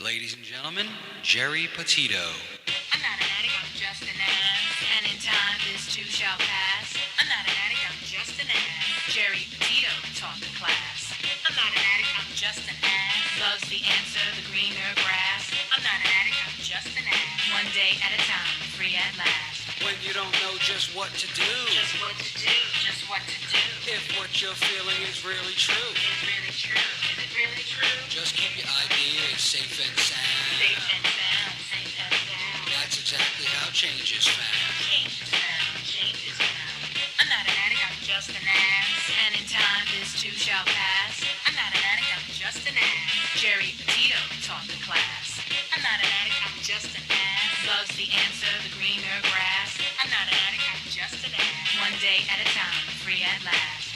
Ladies and gentlemen, Geri Petito. I'm not an addict, I'm just an ass. And in time, this too shall pass. I'm not an addict, I'm just an ass. Geri Petito taught the class. I'm not an addict, I'm just an ass. Loves the answer, the greener grass. I'm not an addict, I'm just an ass. One day at a time, free at last. When you don't know just what to do, Just what to do, just what to do. if what you're feeling is really true, Is it really true? Is it really true? just keep your ideas safe and sound. Safe and sound, safe and sound. That's exactly how change is found. Change is found, change is found. I'm not an addict, I'm just an ass. And in time, this too shall pass. I'm not an addict, I'm just an ass. Geri Petito taught the class. I'm not an addict, I'm just an ass. Loves the answer, the greener grass. I'm not an addict, I'm just an ass. One day at a time, free at last.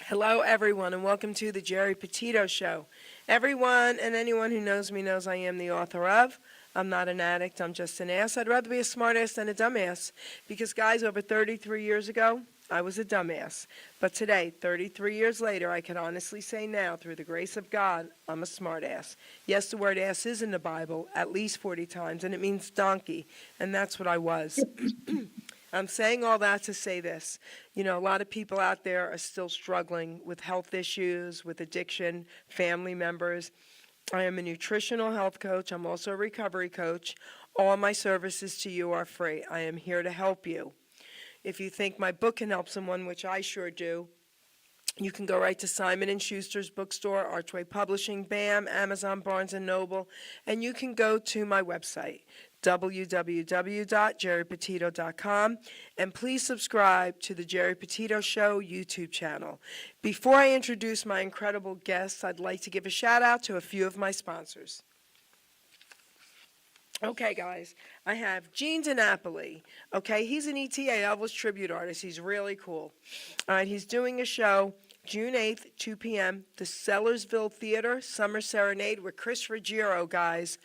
Hello, everyone, and welcome to the Geri Petito Show. Everyone and anyone who knows me knows I am the author of I'm Not an Addict, I'm Just an Ass. I'd rather be a smartass than a dumbass because, guys, over 33 years ago, I was a dumbass. But today, 33 years later, I can honestly say now, through the grace of God, I'm a smartass. Yes, the word ass is in the Bible at least 40 times, and it means donkey, and that's what I was. I'm saying all that to say this. You know, a lot of people out there are still struggling with health issues, with addiction, family members. I am a nutritional health coach. I'm also a recovery coach. All my services to you are free. I am here to help you. If you think my book can help someone, which I sure do, you can go right to Simon & Schuster's bookstore, Archway Publishing, BAM, Amazon, Barnes & Noble, and you can go to my website, www.geripetito.com, and please subscribe to the Geri Petito Show YouTube channel. Before I introduce my incredible guests, I'd like to give a shout out to a few of my sponsors. Okay, guys, I have Gene DiNapoli. Okay, he's an ETA, Elvis tribute artist. He's really cool. All right, he's doing a show June 8th, 2 p.m., the Sellersville Theater, Summer Serenade with Chris Ruggiero, guys.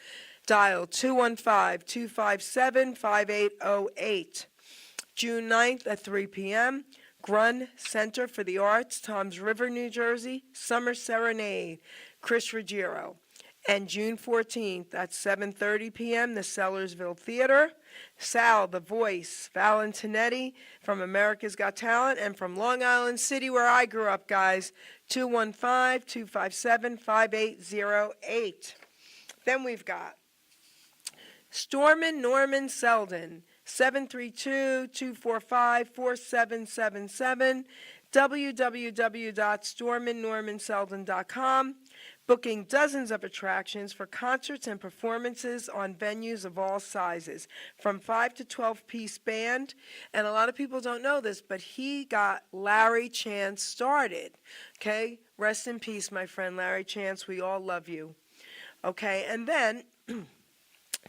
Dial 215-257-5808. June 9th at 3 p.m., Grun Center for the Arts, Toms River, New Jersey, Summer Serenade, Chris Ruggiero. And June 14th at 7:30 p.m., the Sellersville Theater, Sal, the voice, Valentinetti from America's Got Talent, and from Long Island City, where I grew up, guys, 215-257-5808. Then we've got Stormin Norman Selden, 732-245-4777, www.storminnormanselden.com, booking dozens of attractions for concerts and performances on venues of all sizes, from 5 to 12-piece band. And a lot of people don't know this, but he got Larry Chance started. Okay? Rest in peace, my friend Larry Chance. We all love you. Okay? And then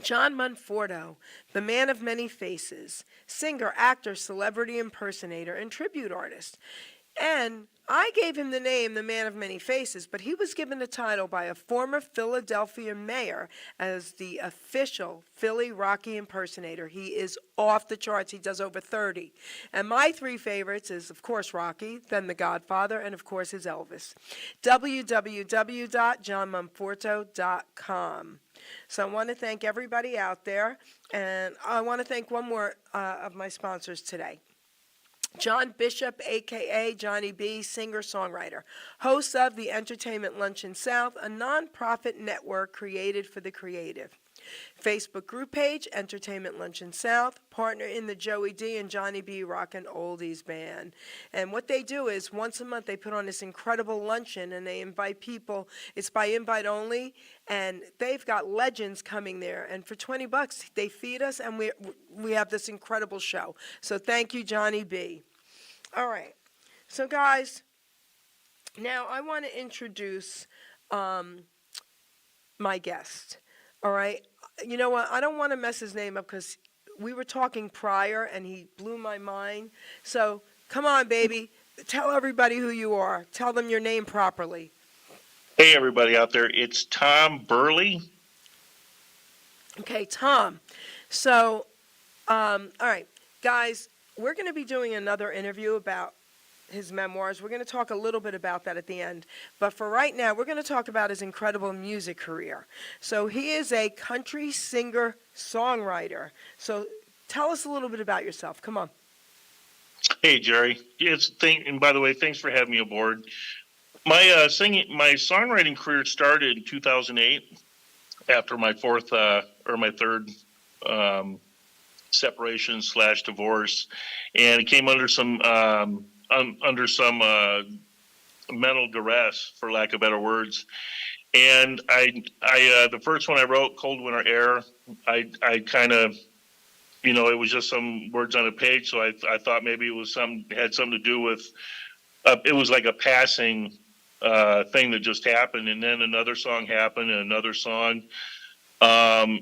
John Monforto, the man of many faces, singer, actor, celebrity impersonator, and tribute artist. And I gave him the name, the man of many faces, but he was given the title by a former Philadelphia mayor as the official Philly Rocky impersonator. He is off the charts. He does over 30. And my three favorites is, of course, Rocky, then The Godfather, and, of course, his Elvis. www.johnmonforto.com. So I want to thank everybody out there, and I want to thank one more of my sponsors today. John Bishop, a.k.a. Johnny B., singer-songwriter, host of the Entertainment Luncheon South, a nonprofit network created for the creative. Facebook group page, Entertainment Luncheon South, partner in the Joey D. and Johnny B. Rockin' Oldies Band. And what they do is once a month they put on this incredible luncheon and they invite people. It's by invite only, and they've got legends coming there. And for $20, they feed us, and we have this incredible show. So thank you, Johnny B. All right. So, guys, now I want to introduce my guest. All right. You know what? I don't want to mess his name up because we were talking prior and he blew my mind. So come on, baby. Tell everybody who you are. Tell them your name properly. Hey, everybody out there. It's Tom Buehrle. Okay, Tom. So, all right, guys, we're going to be doing another interview about his memoirs. We're going to talk a little bit about that at the end. But for right now, we're going to talk about his incredible music career. So he is a country singer-songwriter. So tell us a little bit about yourself. Come on. Hey, Jerry. And by the way, thanks for having me aboard. My songwriting career started in 2008 after my third separation / divorce, and it came under some mental duress, for lack of better words. And the first one I wrote, Cold Winter Air, I kind of, it was just some words on a page. So I thought maybe it had something to do with, it was like a passing thing that just happened. And then another song happened and another song. And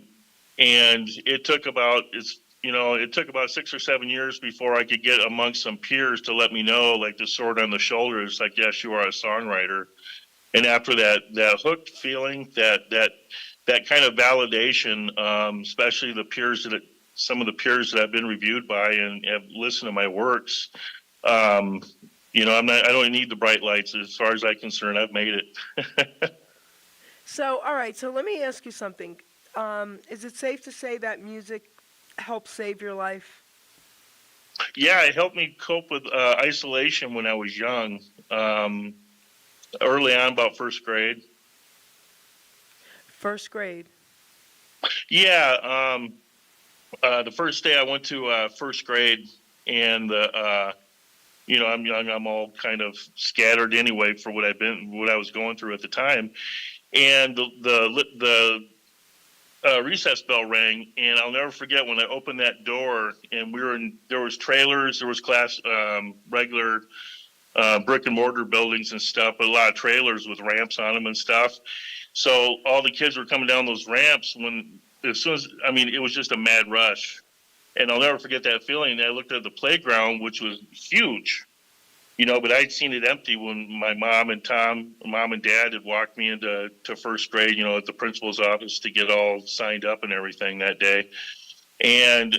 it took about 6 or 7 years before I could get amongst some peers to let me know, like the sword on the shoulder. It's like, yes, you are a songwriter. And after that hooked feeling, that kind of validation, especially some of the peers that I've been reviewed by and have listened to my works, I don't need the bright lights. As far as I'm concerned, I've made it. So, all right. So let me ask you something. Is it safe to say that music helped save your life? Yeah, it helped me cope with isolation when I was young. Early on, about first grade. First grade. Yeah, the first day I went to first grade, and I'm young. I'm all kind of scattered anyway for what I was going through at the time, and the recess bell rang, and I'll never forget when I opened that door, and there was trailers, there was regular brick and mortar buildings and stuff, but a lot of trailers with ramps on them and stuff. So all the kids were coming down those ramps it was just a mad rush. And I'll never forget that feeling. I looked at the playground, which was huge, but I'd seen it empty when my mom and dad had walked me into first grade, at the principal's office to get all signed up and everything that day. And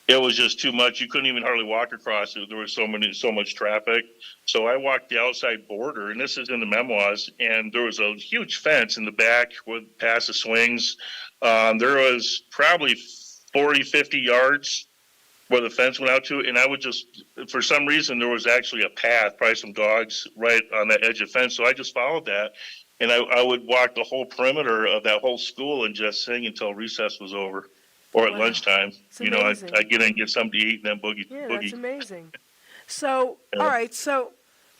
it was just too much. You couldn't even hardly walk across it. There was so much traffic. So I walked the outside border, and this is in the memoirs, and there was a huge fence in the back past the swings. There was probably 40, 50 yards where the fence went out to, and I would just, for some reason, there was actually a path, probably some dogs right on that edge of fence. So I just followed that, and I would walk the whole perimeter of that whole school and just sing until recess was over. Or at lunchtime, I get in and get something to eat and then boogie. Yeah, that's amazing. So, all right. So,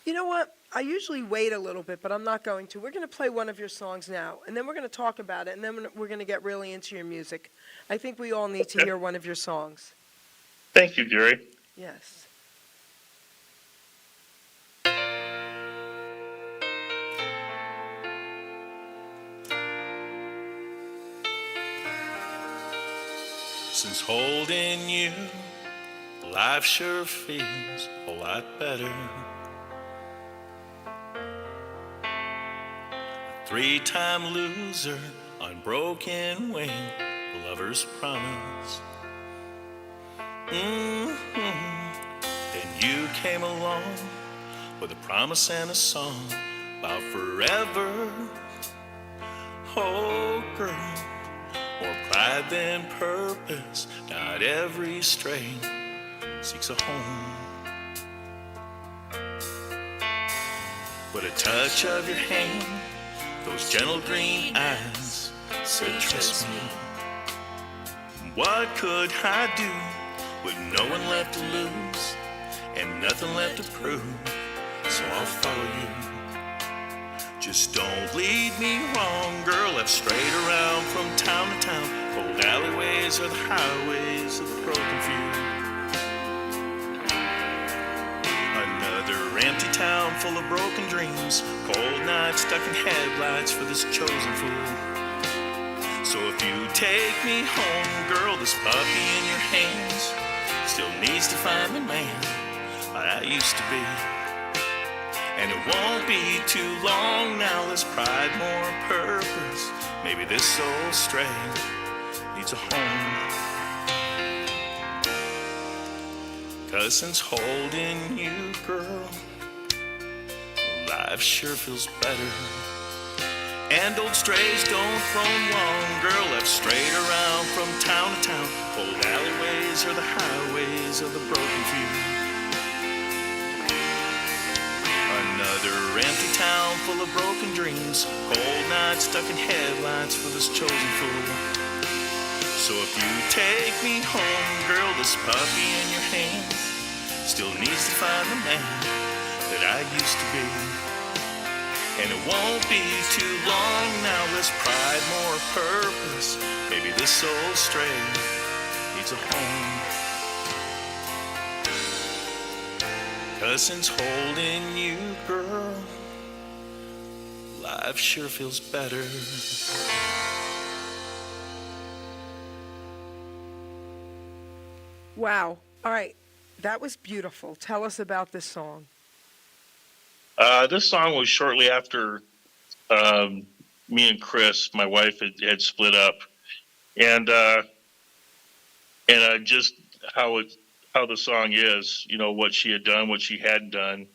you know what? I usually wait a little bit, but I'm not going to. We're going to play one of your songs now, and then we're going to talk about it, and then we're going to get really into your music. I think we all need to hear one of your songs. Thank you, Geri. Yes. Since holding you, life sure feels a lot better. A 3-time loser on broken wing, a lover's promise. Then you came along with a promise and a song about forever. Oh, girl. More pride than purpose, not every stray seeks a home. But a touch of your hand, those gentle green eyes said, trust me. What could I do with no one left to lose and nothing left to prove? So I'll follow you. Just don't lead me wrong, girl. Left straight around from town to town. Cold alleyways are the highways of the broken few. Another empty town full of broken dreams. Cold nights stuck in headlights for this chosen fool. So if you take me home, girl, this puppy in your hands still needs to find the man I used to be. And it won't be too long now, less pride, more purpose. Maybe this soul stray needs a home. 'Cause since holding you, girl, life sure feels better. And old strays don't roam long, girl, left straight around from town to town. Old alleyways are the highways of the broken few. Another empty town full of broken dreams, cold nights stuck in headlights for this chosen fool. So if you take me home, girl, this puppy in your hand still needs to find the man that I used to be. And it won't be too long now, less pride, more purpose. Maybe this old stray needs a home. 'Cause since holding you, girl, life sure feels better. Wow. All right. That was beautiful. Tell us about this song. This song was shortly after me and Chris, my wife, had split up, and just how the song is, you know, what she had done, what she hadn't done.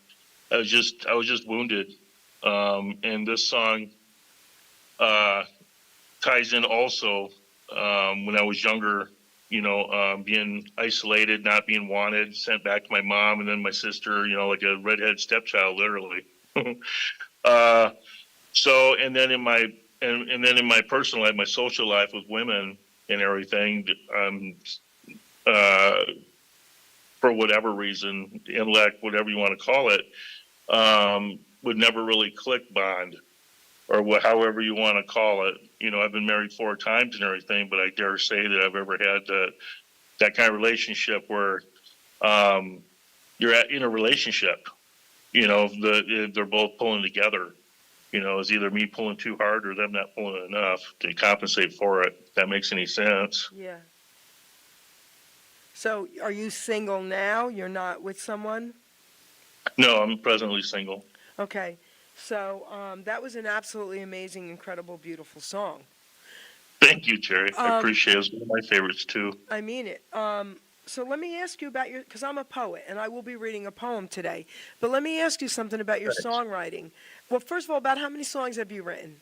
I was just wounded, and this song ties in also when I was younger. You know, being isolated, not being wanted, sent back to my mom, and then my sister, you know, like a redhead stepchild, literally. So, and then in my personal life, my social life with women and everything, for whatever reason, intellect, whatever you want to call it, would never really click bond, or however you want to call it. You know, I've been married 4 times and everything, but I dare say that I've ever had that kind of relationship where you're in a relationship. You know, they're both pulling together. You know, it's either me pulling too hard or them not pulling enough to compensate for it. If that makes any sense. Yeah. So, are you single now? You're not with someone? No, I'm presently single. Okay. So, that was an absolutely amazing, incredible, beautiful song. Thank you, Jerry. I appreciate it. It's one of my favorites, too. I mean it. So let me ask you about because I'm a poet and I will be reading a poem today. But let me ask you something about your songwriting. Well, first of all, about how many songs have you written?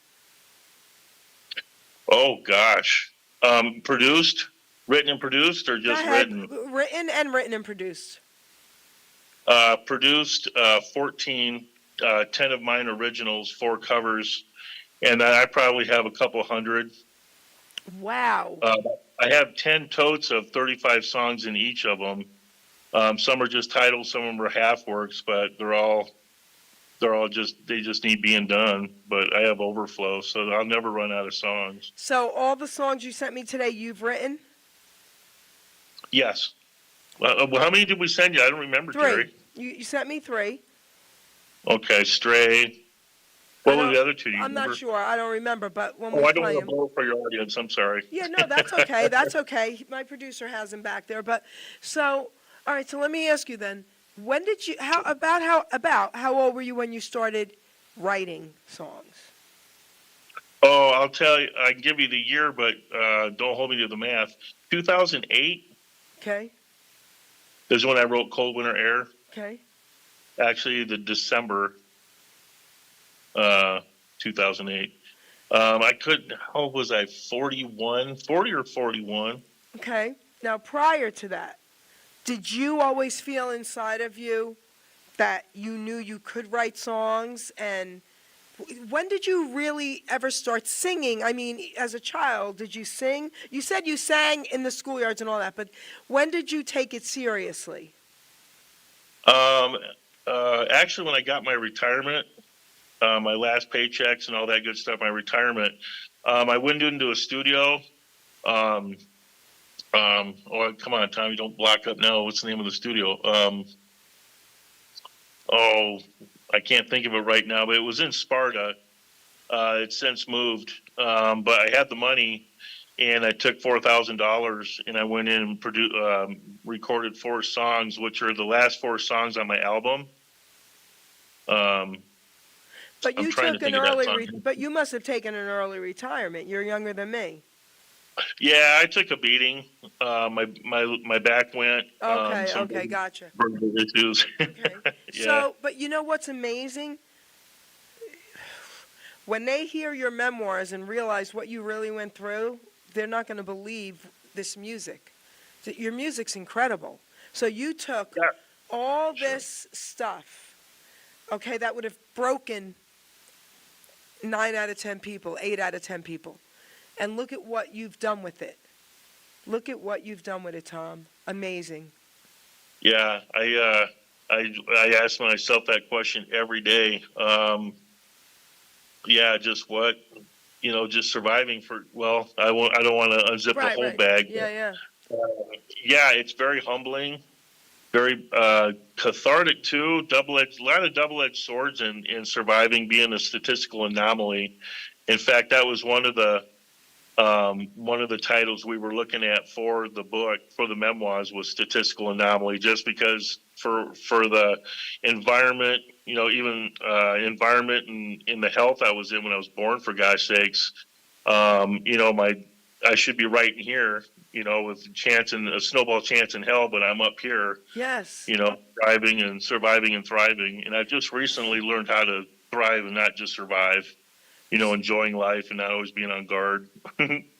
Oh, gosh. Written and produced, or just written? Written and produced. Produced 14, 10 of mine originals, 4 covers, and I probably have a couple hundred. Wow. I have 10 totes of 35 songs in each of them. Some are just titles, some of them are half works, but they just need being done. But I have overflow, so I'll never run out of songs. So all the songs you sent me today, you've written? Yes. Well, how many did we send you? I don't remember, 3. Jerry. You sent me 3. Okay, Stray. What were the other 2? I'm not sure. I don't remember, but when I we don't play want to them. blow it for your audience. I'm sorry. Yeah, no, that's okay. That's okay. My producer has him back there. But so, all right. So let me ask you then: when did you? How old were you when you started writing songs? Oh, I'll tell you. I can give you the year, but don't hold me to the math. 2008 Okay. is when I wrote "Cold Winter Air." Okay. Actually, the December 2008. How old was I? 40 or 41? Okay. Now, prior to that, did you always feel inside of you that you knew you could write songs? And when did you really ever start singing? I mean, as a child, did you sing? You said you sang in the schoolyards and all that, but when did you take it seriously? Actually, when I got my retirement, my last paychecks and all that good stuff, my retirement, I went into a studio. Oh, come on, Tom, you don't block up now. What's the name of the studio? I can't think of it right now, but it was in Sparta. It's since moved. But I had the money, and I took $4,000, and I went in and recorded 4 songs, which are the last 4 songs on my album. But you took an early. But you must have taken an early retirement. You're younger than me. Yeah, I took a beating. My back went. Okay, Some okay, gotcha. vertical issues. Okay. Yeah. So, but you know what's amazing? When they hear your memoirs and realize what you really went through, they're not going to believe this music. Your music's incredible. So you took Yeah. all Sure. this stuff, okay, that would have broken 9 out of 10 people, 8 out of 10 people. And look at what you've done with it. Look at what you've done with it, Tom. Amazing. Yeah. I ask myself that question every day. Yeah, just what, just surviving for. Well, I don't want to unzip the whole bag. Yeah, yeah. Yeah, it's very humbling, very cathartic too. A lot of double-edged swords in surviving being a statistical anomaly. In fact, that was one of the titles we were looking at for the book, for the memoirs, was statistical anomaly, just because for the environment, even environment and in the health I was in when I was born, for gosh sakes, I should be right in here, with a snowball chance in hell, but I'm up here, Yes. thriving and surviving and thriving. And I've just recently learned how to thrive and not just survive, enjoying life and not always being on guard.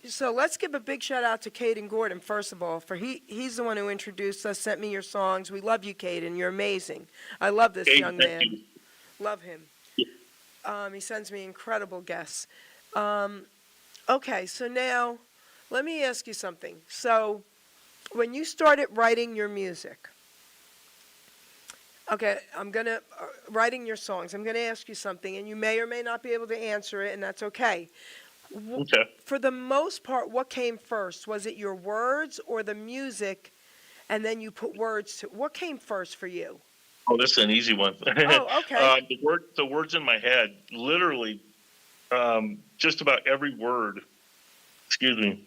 So let's give a big shout out to Caden Gordon, first of all, for he's the one who introduced us, sent me your songs. We love you, Caden. You're amazing. I love this Caden, young thank man. you. Love him. He sends me incredible guests. Okay, so now let me ask you something. So when you started writing your music, okay, writing your songs, I'm going to ask you something, and you may or may not be able to answer it, and that's okay. Okay. For the most part, what came first? Was it your words or the music, and then you put words to what came first for you? Oh, this is an easy one. Oh, okay. The words in my head, literally, just about every word, excuse me,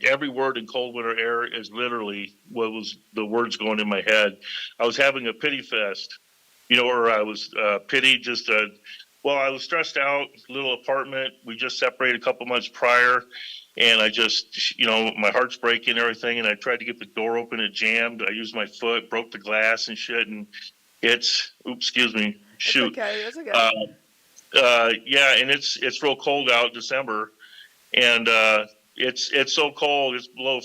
every word in Cold Winter Air is literally what was the words going in my head. I was having a pity fest, or I was pity, I was stressed out, little apartment. We just separated a couple months prior, and I just, my heart's breaking and everything, and I tried to get the door open, it jammed. I used my foot, broke the glass and shit, and excuse me, shoot. That's okay. Yeah, and it's real cold out, December, and it's so cold, it's below,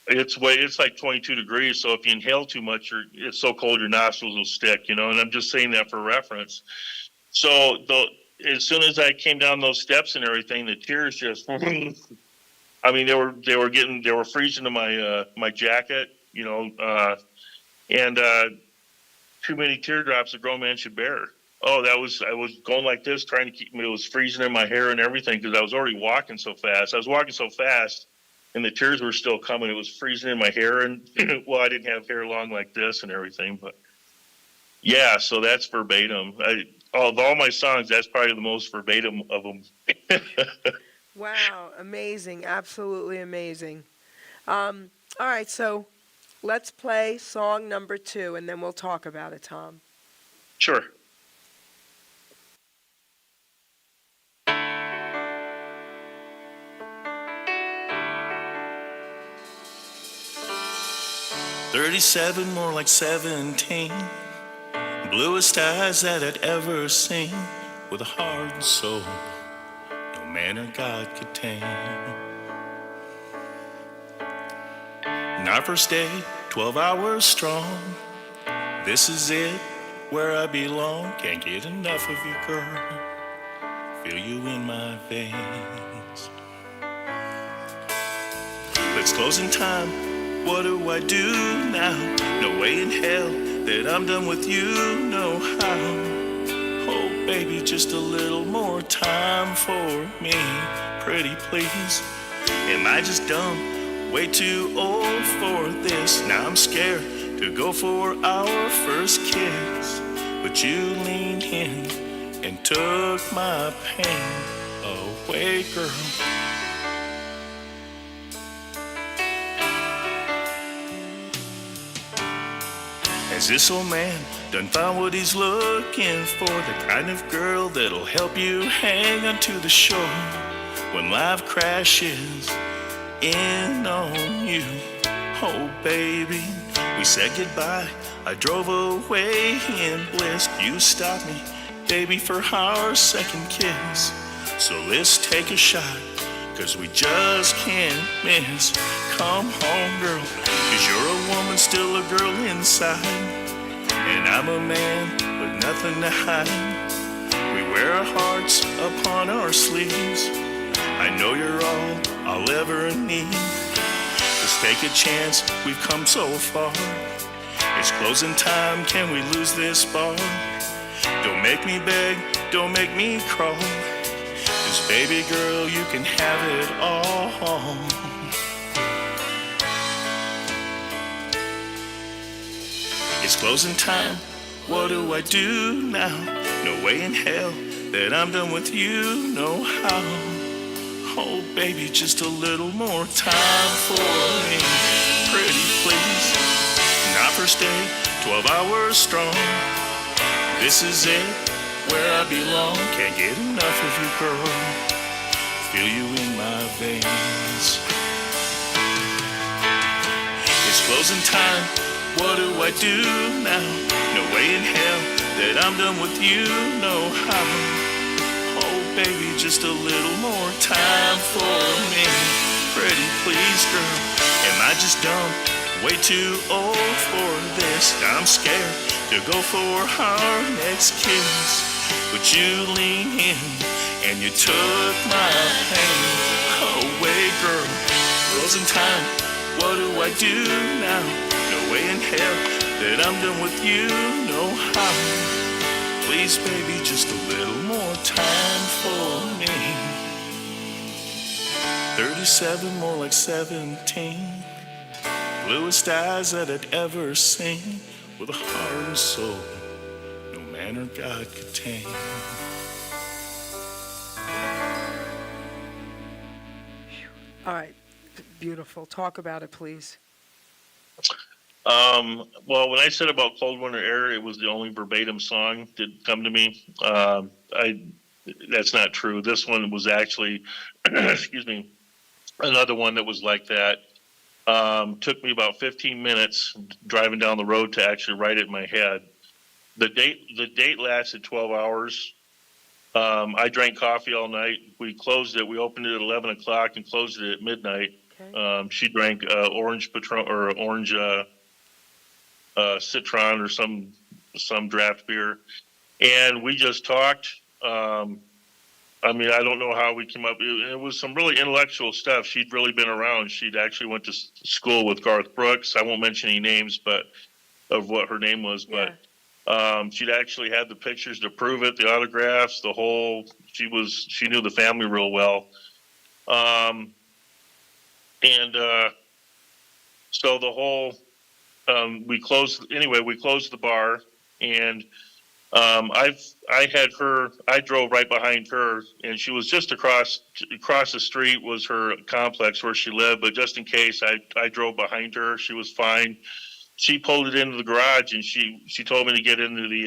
it's like 22 degrees. So if you inhale too much, it's so cold your nostrils will stick, and I'm just saying that for reference. So as soon as I came down those steps and everything, the tears just, I mean, they were freezing to my jacket, and too many teardrops a grown man should bear. Oh, I was going like this, trying to keep me. It was freezing in my hair and everything because I was already walking so fast. I was walking so fast, and the tears were still coming. It was freezing in my hair, and well, I didn't have hair long like this and everything. But yeah, so that's verbatim. Of all my songs, that's probably the most verbatim of them. Wow, amazing, absolutely amazing. All right, so let's play song number 2, and then we'll talk about it, Tom. Sure. "37, more like 17. Bluest eyes that I'd ever seen. With a heart and soul no man or God could tame. And our first day, 12 hours strong. This is it, where I belong. Can't get enough of you, girl. Feel you in my veins. Let's close in time. What do I do now? No way in hell that I'm done with you, no how. Oh, baby, just a little more time for me, pretty please. Am I just dumb, way too old for this? Now I'm scared to go for our first kiss, but you leaned in and took my pain away, girl. Has this old man done found what he's looking for? The kind of girl that'll help you hang onto the shore. when life crashes in on you. Oh, baby, we said goodbye. I drove away in bliss. You stopped me, baby, for our second kiss. So let's take a shot, 'cause we just can't miss. Come home, girl, 'cause you're a woman, still a girl inside. And I'm a man with nothing to hide. We wear our hearts upon our sleeves. I know you're all I'll ever need. Let's take a chance, we've come so far. It's closing time, can we lose this bar? Don't make me beg, don't make me crawl. 'Cause baby girl, you can have it all. It's closing time, what do I do now? No way in hell that I'm done with you, no how. Oh baby, just a little more time for me, pretty please. Not first day, 12 hours strong. This is it, where I belong. Can't get enough of you, girl. Feel you in my veins. It's closing time, what do I do now? No way in hell that I'm done with you, no how. Oh baby, just a little more time for me, pretty please, girl. Am I just dumb, way too old for this? I'm scared to go for our next kiss, but you leaned in and you took my pain away, girl. Closing time, what do I do now? No way in hell that I'm done with you, no how. Please, baby, just a little more time for me. 37, more like 17. Bluest eyes that I'd ever seen, with a heart and soul no man or God could tame. All right, beautiful. Talk about it, please. Well, when I said about Cold Winter Air, it was the only verbatim song that come to me. That's not true. This one was actually, excuse me, another one that was like that. Took me about 15 minutes driving down the road to actually write it in my head. The date lasted 12 hours. I drank coffee all night. We closed it. We opened it at 11 o'clock and closed it at midnight. Okay. She drank orange Patron or orange Citron or some draft beer, and we just talked. I mean, I don't know how we came up. It was some really intellectual stuff. She'd really been around. She'd actually went to school with Garth Brooks. I won't mention any names, but of what her name was. Yeah. But she'd actually had the pictures to prove it, the autographs, the whole. She knew the family real well. So the whole. We closed the bar, and I drove right behind her, and she was just across the street was her complex where she lived. But just in case, I drove behind her. She was fine. She pulled it into the garage, and she told me to get into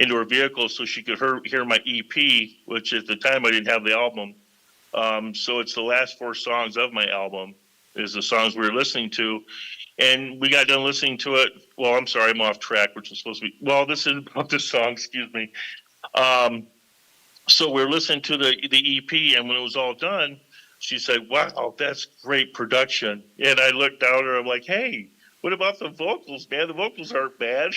her vehicle so she could hear my EP, which at the time I didn't have the album. So it's the last 4 songs of my album is the songs we were listening to. And we got done listening to it. Well, I'm sorry, I'm off track, which is supposed to be. Well, this is about the song, excuse me. So we're listening to the EP, and when it was all done, she said, "Wow, that's great production." And I looked down at her, I'm like, "Hey, what about the vocals, man? The vocals aren't bad."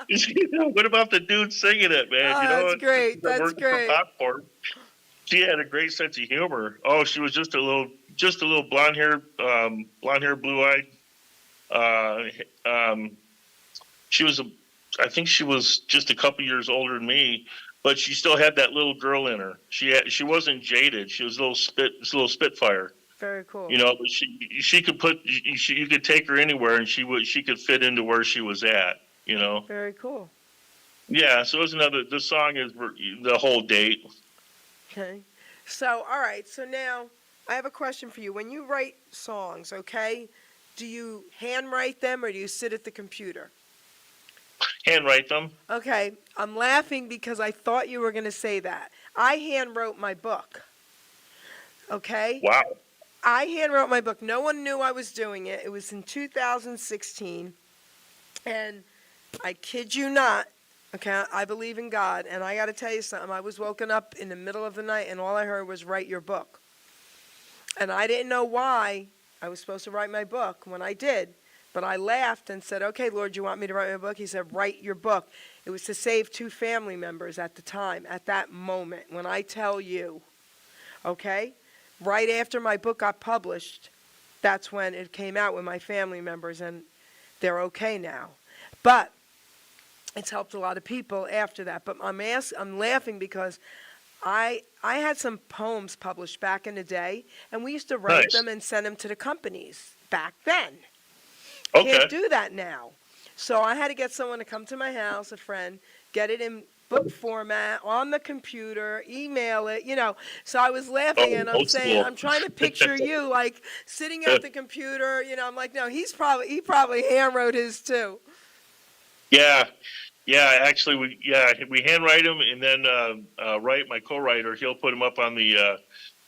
What about the dude singing it, man? Oh, that's great. That's working great. for popcorn. She had a great sense of humor. Oh, she was just a little blonde hair, blue eyed. I think she was just a couple years older than me, but she still had that little girl in her. She wasn't jaded. She was a little spitfire. Very cool. But she could you could take her anywhere, and she could fit into where she was at. Very cool. Yeah. So it was the song is the whole date. Okay. So, all right. So now I have a question for you. When you write songs, okay, do you handwrite them or do you sit at the computer? Handwrite them. Okay. I'm laughing because I thought you were going to say that. I handwrote my book. Okay? Wow. I handwrote my book. No one knew I was doing it. It was in 2016. And I kid you not, okay, I believe in God. And I got to tell you something. I was woken up in the middle of the night and all I heard was write your book. And I didn't know why I was supposed to write my book when I did. But I laughed and said, okay, Lord, you want me to write my book? He said, write your book. It was to save 2 family members at the time, at that moment. When I tell you, okay, right after my book got published, that's when it came out with my family members, and they're okay now. But it's helped a lot of people after that. But I'm laughing because I had some poems published back in the day, and we used to write Nice. them and send them to the companies back then. Okay. Can't do that now. So I had to get someone to come to my house, a friend, get it in book format on the computer, email it, you know. So I was laughing and I'm old saying, school. I'm trying to picture you like sitting at the computer, you know. I'm like, no, he probably hand wrote his too. Yeah. Actually, we handwrite them, and then Wright, my co-writer, he'll put them up on the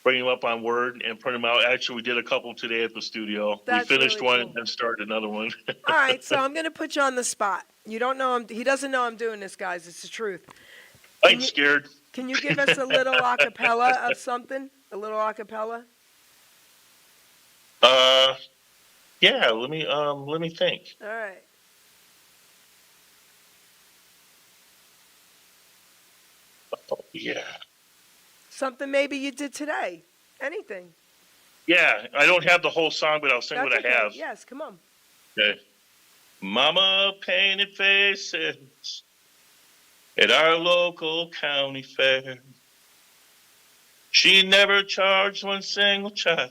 bring them up on Word and print them out. Actually, we did a couple today at the studio. That's we finished really one cool. and then started another one. All right, so I'm going to put you on the spot. You don't know he doesn't know I'm doing this, guys. It's the truth. I'm scared. Can you give us a little acapella of something? A little acapella? Yeah. Let me think. All right. Oh, yeah. Something maybe you did today. Anything. Yeah. I don't have the whole song, but I'll sing That's what okay. I have. Yes, come on. Okay. Mama painted faces at our local county fair. She never charged one single child.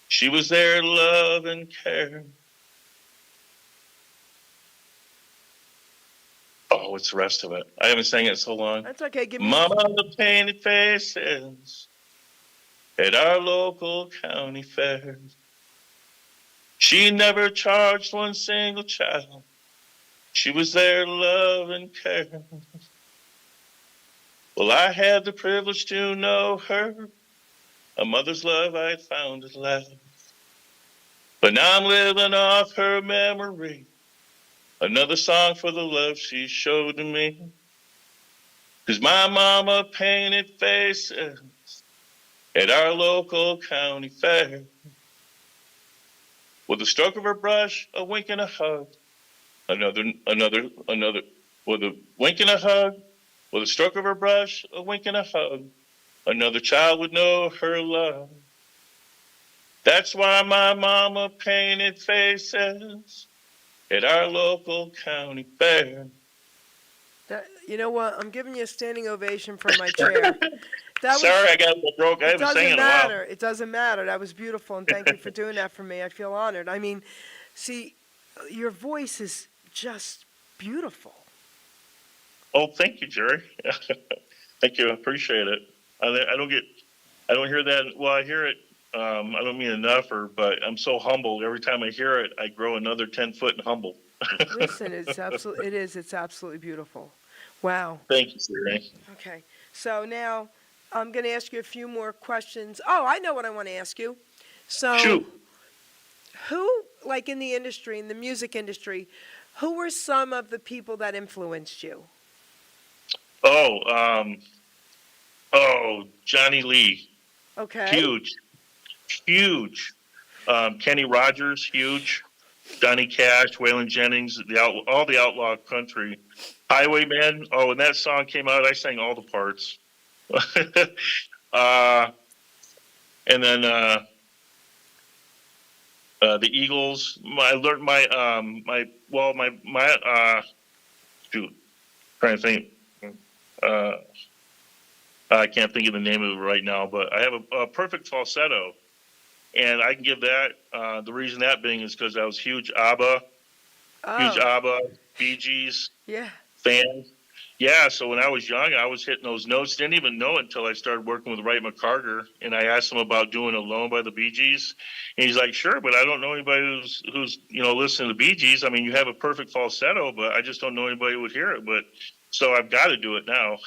She was there to love and care. Oh, what's the rest of it? I haven't sang it so long. That's okay. Give me. Mama painted faces at our local county fair. She never charged one single child. She was there to love and care. Well, I had the privilege to know her. A mother's love I found at last. But now I'm living off her memory. Another song for the love she showed to me. 'Cause my mama painted faces at our local county fair. With a stroke of her brush, a wink and a hug. Another, with a wink and a hug. With a stroke of her brush, a wink and a hug. Another child would know her love. That's why my mama painted faces at our local county fair. You know what? I'm giving you a standing ovation from my chair. Sorry, I got a little broke. I haven't sang in a while. It doesn't matter. That was beautiful, and thank you for doing that for me. I feel honored. I mean, see, your voice is just beautiful. Oh, thank you, Jerry. Thank you. I appreciate it. I don't hear that. Well, I hear it. I don't mean enough, but I'm so humbled. Every time I hear it, I grow another 10 foot in humble. Listen, it's absolutely beautiful. Wow. Thank you, Jerry. Okay. So now I'm going to ask you a few more questions. Oh, I know what I want to ask you. So, Shoot. who, like in the industry, in the music industry, who were some of the people that influenced you? Johnny Lee. Okay. Huge. Kenny Rogers, huge. Johnny Cash, Waylon Jennings, all the outlaw country. Highwayman. Oh, when that song came out, I sang all the parts. And then the Eagles. I learned trying to think. I can't think of the name of it right now, but I have a perfect falsetto, and I can give that. The reason that being is because I was huge ABBA, Bee Gees fan. Yeah, so when I was young, I was hitting those notes. Didn't even know it until I started working with Wright McCarter, and I asked him about doing Alone by the Bee Gees, and he's like, "Sure, but I don't know anybody who's listening to the Bee Gees. I mean, you have a perfect falsetto, but I just don't know anybody who would hear it. But so I've got to do it now.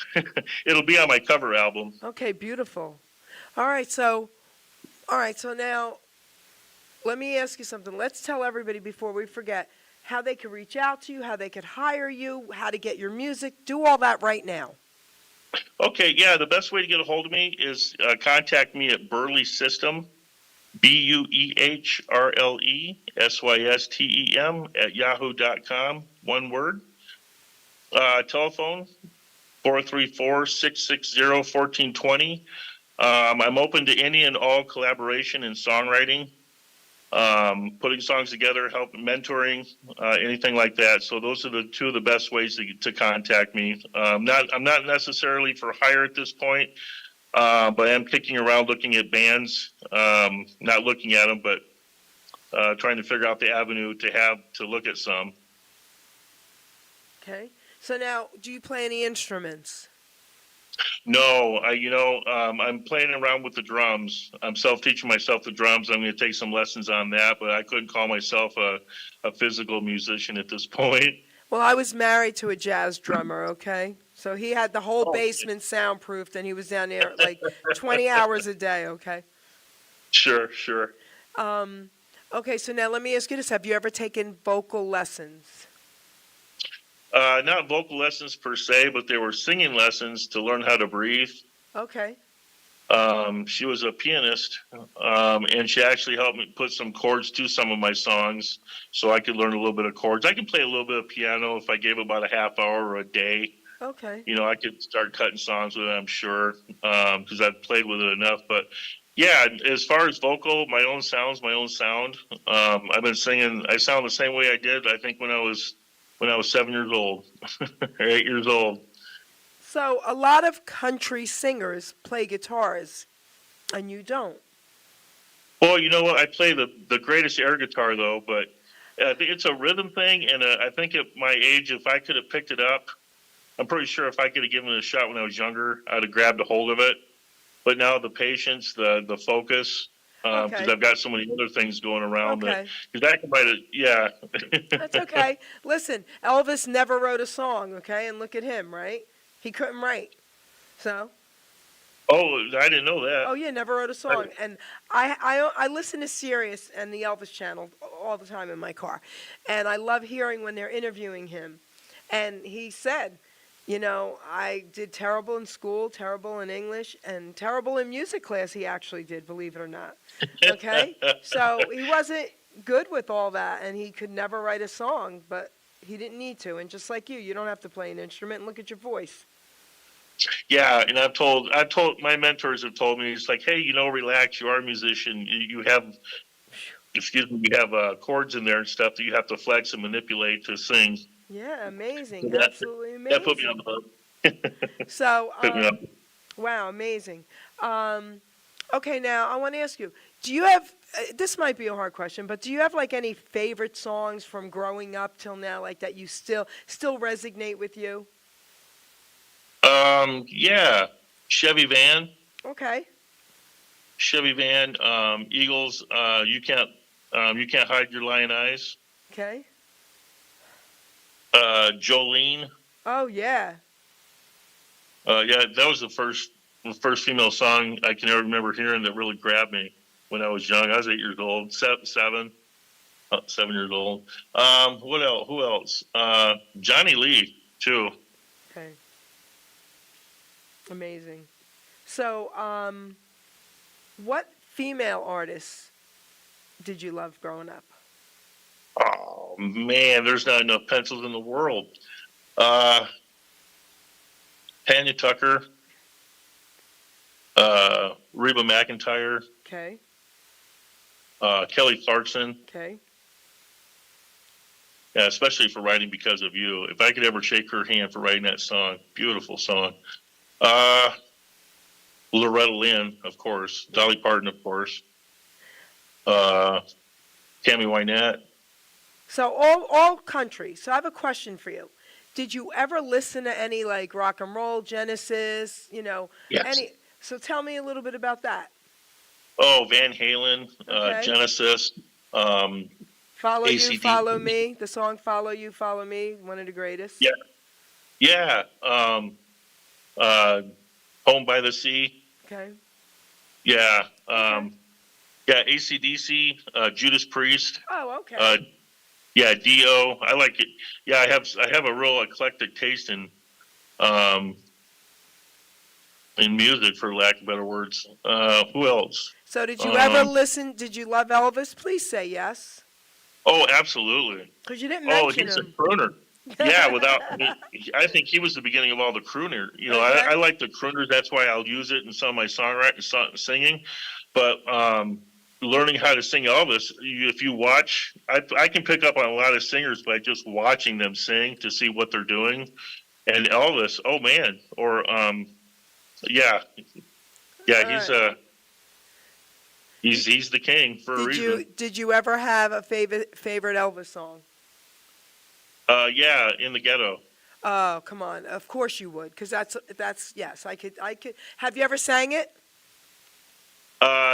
It'll be on my cover album." Okay, beautiful. All right, so now let me ask you something. Let's tell everybody before we forget how they could reach out to you, how they could hire you, how to get your music. Do all that right now. Okay, yeah, the best way to get a hold of me is contact me at Buehrle System, BUEHRLESYSTEM at yahoo.com, one word. Telephone 434-660-1420. I'm open to any and all collaboration in songwriting, putting songs together, helping, mentoring, anything like that. So those are the two of the best ways to contact me. I'm not necessarily for hire at this point, but I'm kicking around looking at bands, not looking at them, but trying to figure out the avenue to look at some. Okay. So now, do you play any instruments? No, I'm playing around with the drums. I'm self-teaching myself the drums. I'm going to take some lessons on that, but I couldn't call myself a physical musician at this point. Well, I was married to a jazz drummer, okay? So he had the whole Oh. basement soundproofed, and he was down there like 20 hours a day, okay? Sure. Okay, so now let me ask you this. Have you ever taken vocal lessons? Not vocal lessons per se, but they were singing lessons to learn how to breathe. Okay. She was a pianist, and she actually helped me put some chords to some of my songs so I could learn a little bit of chords. I can play a little bit of piano if I gave about a half hour or a day. Okay. I could start cutting songs with it, I'm sure, because I've played with it enough. But yeah, as far as vocal, my own sound's my own sound. I've been singing. I sound the same way I did, I think, when I was 7 years old or 8 years old. So a lot of country singers play guitars, and you don't. Well, you know what? I play the greatest air guitar, though, but I think it's a rhythm thing, and I think at my age, if I could have picked it up, I'm pretty sure if I could have given it a shot when I was younger, I'd have grabbed a hold of it. But now the patience, the focus, because Okay. I've got so many other things going around Okay. because I can write it, yeah. That's okay. Listen, Elvis never wrote a song, okay? And look at him, right? He couldn't write. So, Oh, I didn't know that. oh yeah, never wrote a song. And I listen to Sirius and the Elvis channel all the time in my car. And I love hearing when they're interviewing him. And he said, I did terrible in school, terrible in English, and terrible in music class he actually did, believe it or not. Okay? So he wasn't good with all that, and he could never write a song, but he didn't need to. And just like you don't have to play an instrument, and look at your voice. Yeah, and I've told my mentors have told me, it's like, hey, relax. You are a musician. You have, you have chords in there and stuff that you have to flex and manipulate to sing. Yeah, amazing. So Absolutely amazing. That put me on the hook. So, Put me up. wow, amazing. Okay, now I want to ask you, do you have, this might be a hard question, but do you have like any favorite songs from growing up till now, like that you still resonate with you? Yeah, Chevy Van, Okay. Eagles. You can't hide your lion eyes. Okay. Jolene. Oh, yeah. Yeah, that was the first female song I can ever remember hearing that really grabbed me when I was young. I was 8 years old, 7 years old. What else? Who else? Johnny Lee too. Okay. Amazing. So, what female artists did you love growing up? Oh man, there's not enough pencils in the world. Tanya Tucker, Reba McEntire, Okay. Kelly Clarkson. Okay. Yeah, especially for writing Because of You. If I could ever shake her hand for writing that song, beautiful song. Loretta Lynn, of course. Dolly Parton, of course. Tammy Wynette. So all country. So I have a question for you. Did you ever listen to any like rock and roll, Genesis, Yes. any? So tell me a little bit about that. Oh, Van Halen, Okay. Genesis. Follow You, AC/DC. Follow Me. The song Follow You, Follow Me, one of the greatest. Yeah. Yeah. Home by the Sea. Okay. Yeah. Yeah, AC/DC, Judas Priest, Oh, okay. yeah, Dio. I like it. Yeah, I have a real eclectic taste um in music, for lack of better words. Who else? So did you ever Um, listen? Did you love Elvis? Please say yes. oh, absolutely. Because you didn't Oh, mention he's a him. crooner. Yeah, I think he was the beginning of all the crooner. Okay. I like the crooners. That's why I'll use it in some of my singing. But learning how to sing Elvis, if you watch, I can pick up on a lot of singers by just watching them sing to see what they're doing. And Elvis, oh man, or yeah, yeah, All he's right. he's the king for a Did reason. you ever have a favorite Elvis song? Yeah, In the Ghetto. Oh, come on. Of course you would, because that's yes. I could. Have you ever sang it?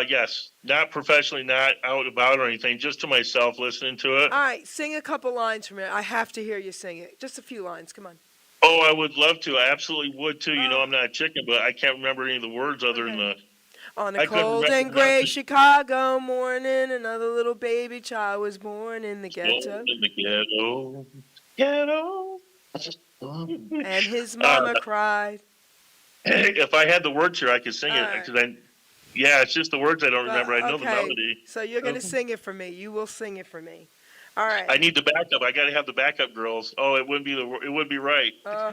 Yes, not professionally, not out about or anything, just to myself listening to it. All right, sing a couple lines from it. I have to hear you sing it. Just a few lines. Come on. Oh, I would love to. I absolutely would too. Oh. I'm not a chicken, but I can't remember any of the words other than Okay. On a I couldn't cold remember and gray nothing. Chicago morning, another little baby child was born in the ghetto, In the ghetto, ghetto. and his mama cried. If I had the words here, I could sing it. All right. Yeah, it's just the words I don't Well, remember. I know the okay, melody. so you're going to sing it for me. You will sing it for me. All right. I need the backup. I got to have the backup girls. Oh, it wouldn't be right. All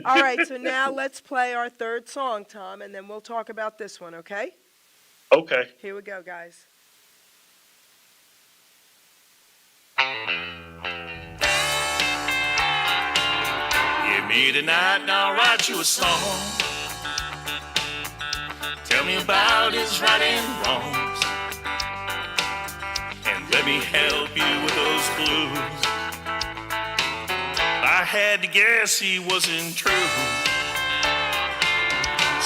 right, so now let's play our third song, Tom, and then we'll talk about this one, okay? Okay. Here we go, guys. Give me tonight and I'll write you a song. Tell me about his right and wrongs, and let me help you with those blues. I had to guess he wasn't true.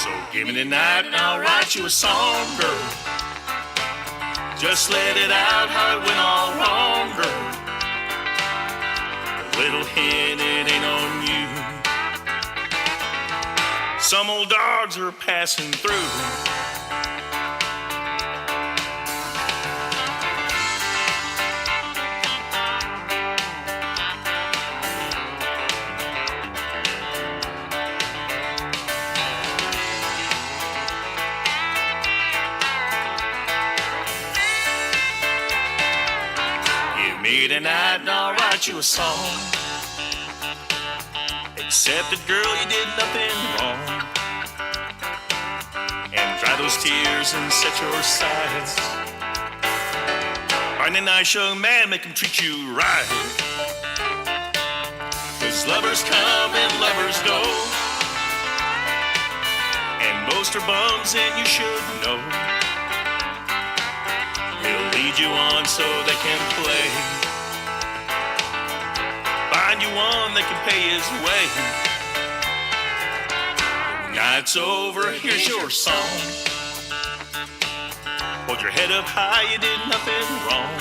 So give me tonight and I'll write you a song, girl. Just let it out how it went all wrong, girl. A little hint, it ain't on you. Some old dogs are passing through. Give me tonight and I'll write you a song. Accept it, girl, you did nothing wrong. And dry those tears and set your sights. Find a nice young man, make him treat you right. 'Cause lovers come and lovers go, and most are bums, and you should know. He'll lead you on so they can play. Find you one that can pay his way. When night's over, here's your song. Hold your head up high, you did nothing wrong.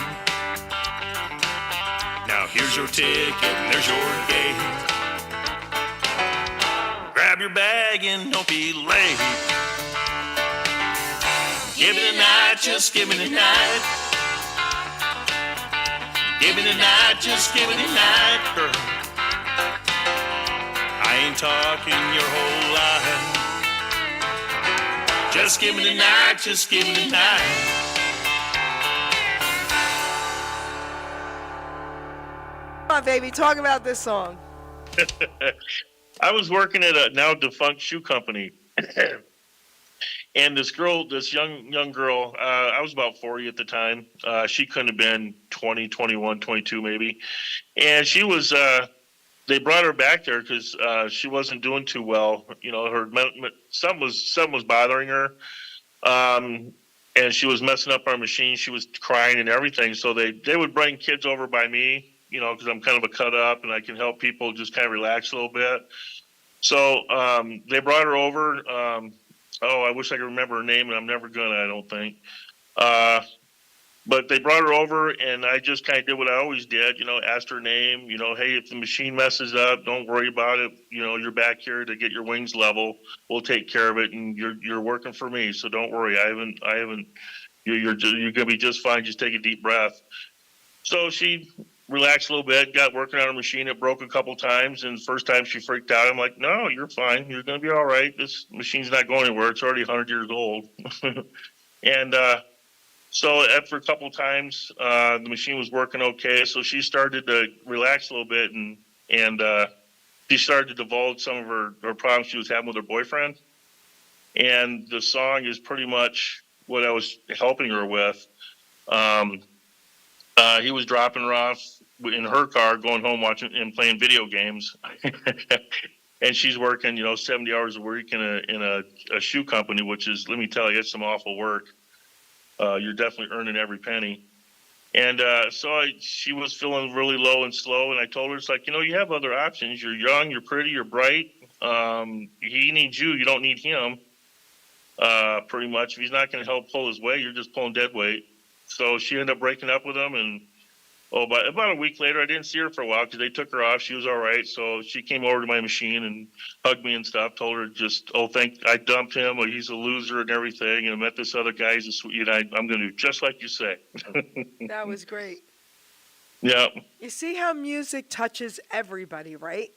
Now here's your ticket and there's your gate. Grab your bag and don't be late. Give me the night, just give me the night. Give me the night, just give me the night, girl. I ain't talking your whole life. Just give me the night, just give me the night. Come on, baby, talk about this song. I was working at a now defunct shoe company. And this young girl, I was about 40 at the time. She couldn't have been 20, 21, 22 maybe. And she was, they brought her back there because she wasn't doing too well. Something was bothering her. And she was messing up our machine. She was crying and everything. So they would bring kids over by me, because I'm kind of a cut up and I can help people just kind of relax a little bit. So they brought her over. I wish I could remember her name, and I'm never gonna, I don't think. but they brought her over, and I just kind of did what I always did, asked her name, hey, if the machine messes up, don't worry about it. You're back here to get your wings level. We'll take care of it, and you're working for me, so don't worry. I haven't. You're gonna be just fine. Just take a deep breath. So she relaxed a little bit, got working on her machine. It broke a couple times, and the first time she freaked out. I'm like, no, you're fine. You're gonna be all right. This machine's not going anywhere. It's already 100 years old, and so after a couple of times, the machine was working okay. So she started to relax a little bit, and she started to divulge some of her problems she was having with her boyfriend. And the song is pretty much what I was helping her with. He was dropping her off in her car, going home watching and playing video games. And she's working, 70 hours a week in a shoe company, which is, let me tell you, it's some awful work. You're definitely earning every penny. And she was feeling really low and slow. And I told her, it's like, you have other options. You're young, you're pretty, you're bright. He needs you. You don't need him. Pretty much. If he's not going to help pull his weight, you're just pulling dead weight. So she ended up breaking up with him. And about a week later, I didn't see her for a while because they took her off. She was all right. So she came over to my machine and hugged me and stuff. Told her I dumped him. Or he's a loser and everything. And I met this other guy. He's a sweet. I'm going to do just like you say. That was great. Yeah. You see how music touches everybody, right?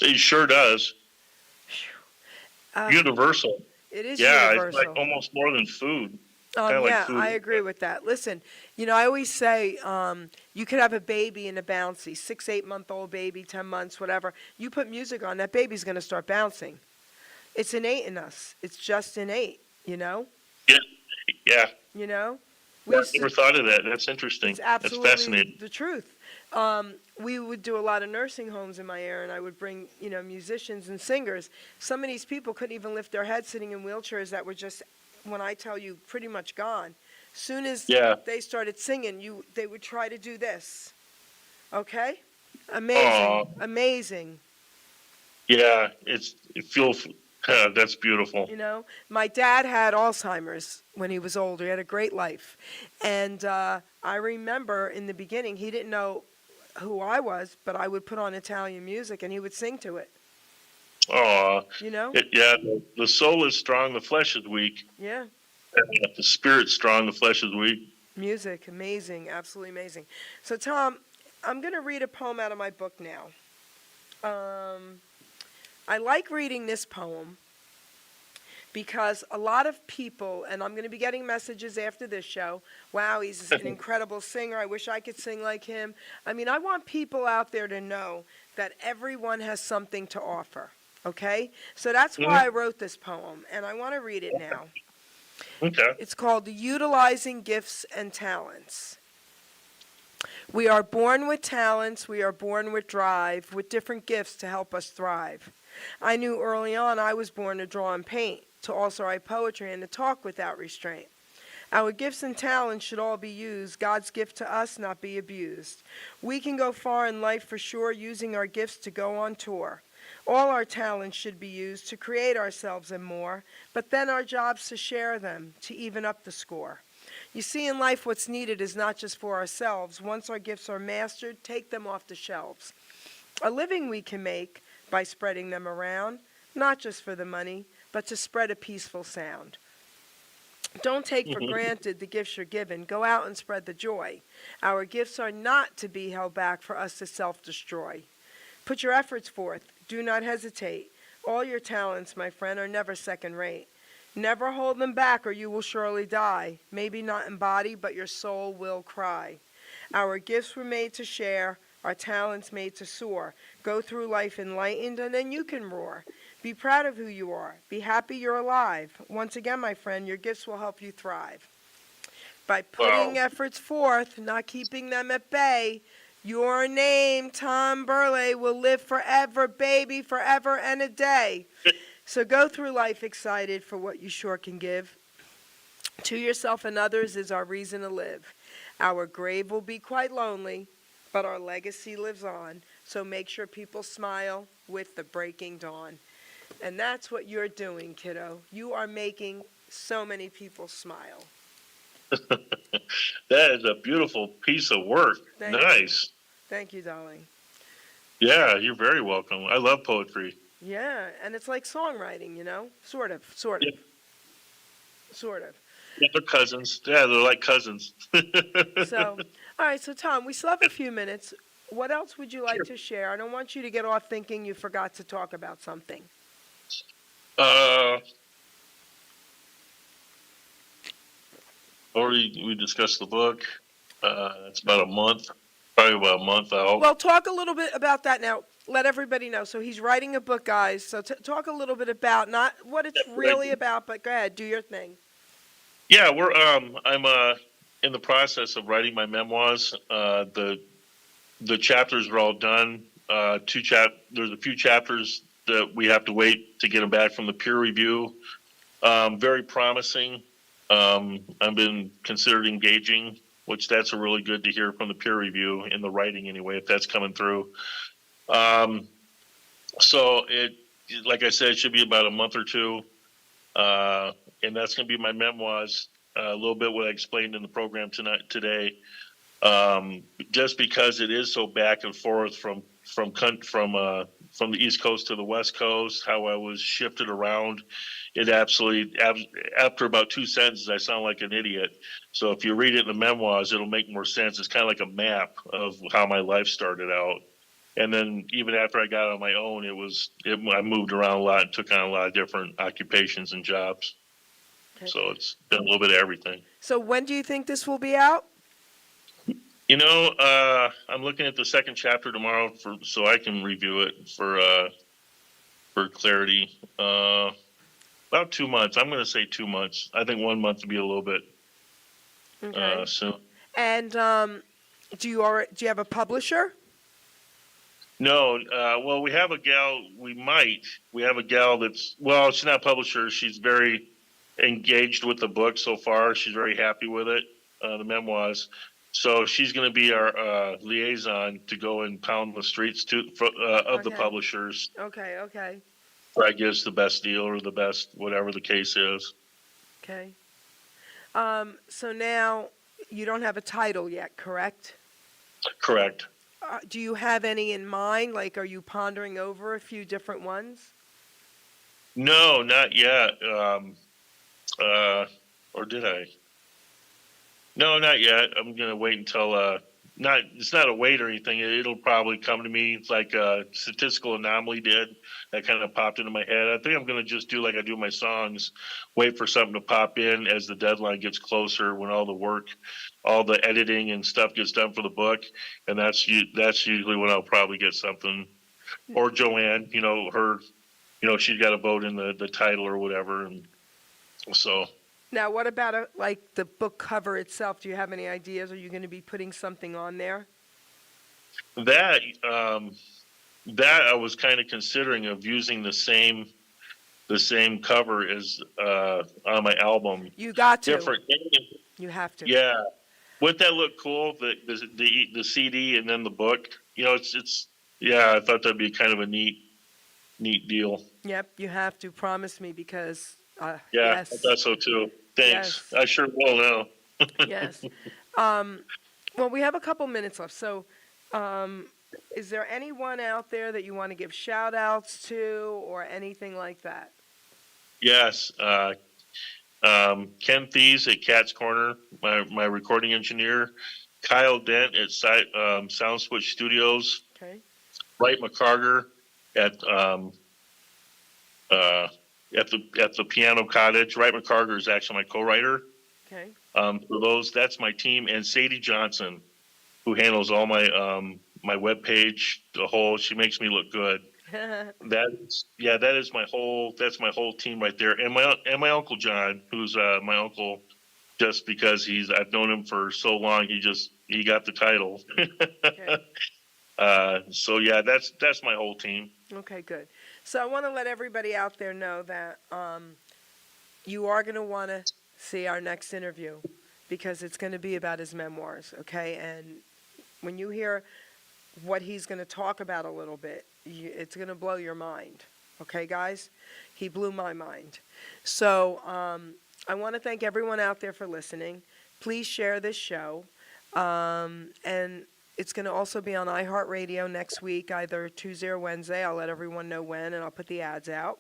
It sure does. Universal. It is universal. universal. It's like almost more than food. Kinda like food. I agree with that. Listen, I always say you could have a baby in a bouncy, 6-8-month-old baby, 10 months, whatever. You put music on, that baby's going to start bouncing. It's innate in us. It's just innate, Yeah. We I never thought of that. That's interesting. It's absolutely That's fascinating. the truth. We would do a lot of nursing homes in my area, and I would bring, musicians and singers. Some of these people couldn't even lift their heads sitting in wheelchairs that were just, when I tell you, pretty much gone. Soon as they started singing, they would try to do this. Okay? Amazing. Amazing. Yeah, it feels, that's beautiful. My dad had Alzheimer's when he was older. He had a great life. And I remember in the beginning, he didn't know who I was, but I would put on Italian music and he would sing to it. Oh, the soul is strong, the flesh is weak. Yeah. The spirit's strong, the flesh is weak. Music, amazing, absolutely amazing. So, Tom, I'm going to read a poem out of my book now. I like reading this poem because a lot of people, and I'm going to be getting messages after this show, wow, he's an incredible singer, I wish I could sing like him. I mean, I want people out there to know that everyone has something to offer, okay? So that's why I wrote this poem, and I want to read it now. Okay. It's called Utilizing Gifts and Talents. We are born with talents, we are born with drive, with different gifts to help us thrive. I knew early on I was born to draw and paint, to also write poetry and to talk without restraint. Our gifts and talents should all be used, God's gift to us not be abused. We can go far in life for sure, using our gifts to go on tour. All our talents should be used to create ourselves and more, but then our job's to share them, to even up the score. You see, in life what's needed is not just for ourselves. Once our gifts are mastered, take them off the shelves. A living we can make by spreading them around, not just for the money, but to spread a peaceful sound. Don't take for granted the gifts you're given. Go out and spread the joy. Our gifts are not to be held back for us to self-destroy. Put your efforts forth. Do not hesitate. All your talents, my friend, are never second rate. Never hold them back or you will surely die. Maybe not in body, but your soul will cry. Our gifts were made to share, our talents made to soar. Go through life enlightened and then you can roar. Be proud of who you are. Be happy you're alive. Once again, my friend, your gifts will help you thrive. By putting efforts forth, not keeping them at bay, your name, Tom Buehrle, will live forever, baby, forever and a day. So go through life excited for what you sure can give. To yourself and others is our reason to live. Our grave will be quite lonely, but our legacy lives on. So make sure people smile with the breaking dawn. And that's what you're doing, kiddo. You are making so many people smile. That is a beautiful piece of work. Thank you. Nice. Thank you, darling. Yeah, you're very welcome. I love poetry. Yeah, and it's like songwriting, sort of, sort of, Yeah. sort of. Yeah, they're cousins. Yeah, they're like cousins. So, all right, so Tom, we still have a few minutes. What else would you like Sure. to share? I don't want you to get off thinking you forgot to talk about something. Uh, or we discussed the book. It's about a month, probably about a month out. Well, talk a little bit about that now. Let everybody know. So he's writing a book, guys. So talk a little bit about not what it's really about, but go ahead, do your thing. Yeah, I'm in the process of writing my memoirs. The chapters are all done. There's a few chapters that we have to wait to get them back from the peer review. Very promising. I've been considered engaging, which that's a really good to hear from the peer review in the writing anyway, if that's coming through. So like I said, it should be about a month or two. And that's going to be my memoirs, a little bit what I explained in the program today. Just because it is so back and forth from the East Coast to the West Coast, how I was shifted around. It absolutely, after about 2 sentences, I sound like an idiot. So if you read it in the memoirs, it'll make more sense. It's kind of like a map of how my life started out. And then even after I got on my own, I moved around a lot and took on a lot of different occupations and jobs. Okay. So it's been a little bit of everything. So when do you think this will be out? I'm looking at the second chapter tomorrow so I can review it for clarity. About 2 months. I'm going to say 2 months. I think 1 month would be a little bit Okay. soon. And do you have a publisher? No, well, we have a gal. We have a gal she's not a publisher. She's very engaged with the book so far. She's very happy with it, the memoirs. So she's going to be our liaison to go and pound the streets of the Okay. publishers. Okay, okay, Try to get us the best deal or the best, whatever the case is. okay. So now you don't have a title yet, correct? Correct. Do you have any in mind? Like, are you pondering over a few different ones? No, not yet. Or did I? No, not yet. I'm gonna wait until it's not a wait or anything. It'll probably come to me. It's like Statistical Anomaly did. That kind of popped into my head. I think I'm gonna just do like I do my songs, wait for something to pop in as the deadline gets closer, when all the work, all the editing and stuff gets done for the book, and that's usually when I'll probably get something. Or Joanne, she's got a vote in the title or whatever, and so. Now, what about like the book cover itself? Do you have any ideas? Are you going to be putting something on there? That I was kind of considering of using the same cover as on my album. You got to. Different. You have to. Yeah. Wouldn't that look cool? The CD and then the book. It's yeah. I thought that'd be kind of a neat deal. Yep, you have to. Promise me, because Yeah, yes. I thought so too. Thanks. Yes. I sure will now. Yes. Well, we have a couple minutes left. So, is there anyone out there that you want to give shout outs to or anything like that? Yes. Ken Thies at Cat's Corner, my recording engineer. Kyle Dent at Sound Switch Studios. Okay. Wright McCarger at the Piano Cottage. Wright McCarger is actually my co-writer. Okay. For those, that's my team, and Sadie Johnson, who handles all my my webpage. She makes me look good. That is my whole team right there, and my Uncle John, who's my uncle, just because I've known him for so long. He got the title. Okay. So yeah, that's my whole team. Okay, good. So I want to let everybody out there know that you are going to want to see our next interview, because it's going to be about his memoirs, okay? And when you hear what he's going to talk about a little bit, it's going to blow your mind, okay, guys? He blew my mind. So I want to thank everyone out there for listening. please share this show. And it's going to also be on iHeartRadio next week, either Tuesday or Wednesday. I'll let everyone know when, and I'll put the ads out.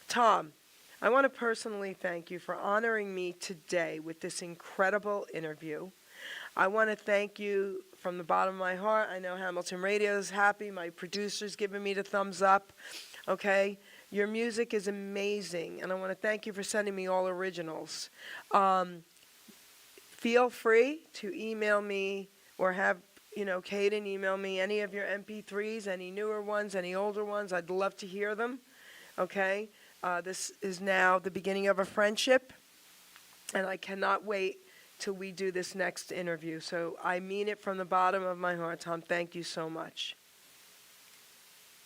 Tom, I want to personally thank you for honoring me today with this incredible interview. I want to thank you from the bottom of my heart. I know Hamilton Radio is happy. My producer's giving me the thumbs up. Okay? Your music is amazing, and I want to thank you for sending me all originals. Feel free to email me or have Caden email me any of your MP3s, any newer ones, any older ones. I'd love to hear them. Okay? This is now the beginning of a friendship, and I cannot wait till we do this next interview. So I mean it from the bottom of my heart, Tom. Thank you so much.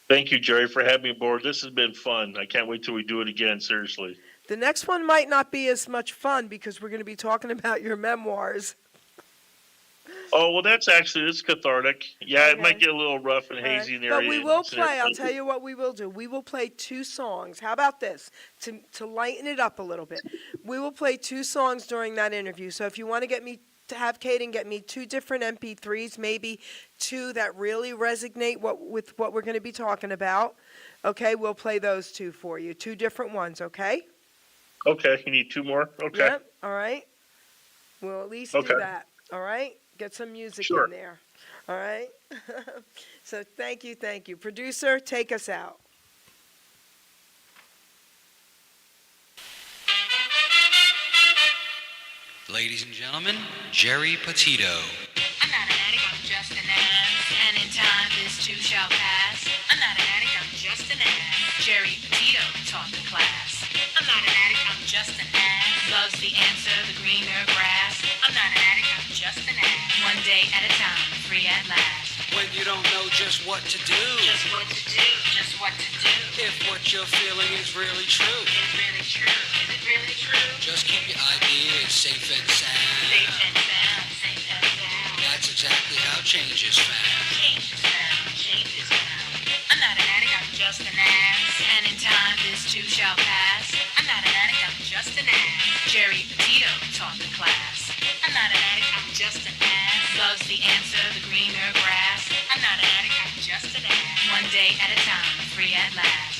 Thank you, Jerry, for having me aboard. This has been fun. I can't wait till we do it again, seriously. The next one might not be as much fun because we're going to be talking about your memoirs. Oh, well, it's cathartic. Yeah, Okay. It might get a little rough and hazy in the area. But we will play. I'll tell you what we will do. We will play 2 songs. How about this? To lighten it up a little bit. We will play 2 songs during that interview. So if you want to have Caden get me 2 different MP3s, maybe 2 that really resonate with what we're going to be talking about, okay, we'll play those 2 for you. 2 different ones, okay? Okay, you need 2 more? Okay. Yep, all right. We'll at least do that, all right? Get some music in there, all right? So thank you. Producer, take us out. Ladies and gentlemen, Geri Petito. I'm not an addict, I'm just an ass. And in time, this too shall pass. I'm not an addict, I'm just an ass. Geri Petito taught the class. I'm not an addict, I'm just an ass. Loves the answer, the greener grass. I'm not an addict, I'm just an ass. One day at a time, free at last. When you don't know just what to do. Just what to do, just what to do. If what you're feeling is really true. Is really true, is it really true? Just keep your ideas safe and sound. Safe and sound, safe and sound. That's exactly how change is found. Change is found, change is found. I'm not an addict, I'm just an ass. And in time, this too shall pass. I'm not an addict, I'm just an ass. Geri Petito taught the class. I'm not an addict, I'm just an ass. Loves the answer, the greener grass. I'm not an addict, I'm just an ass. One day at a time, free at last.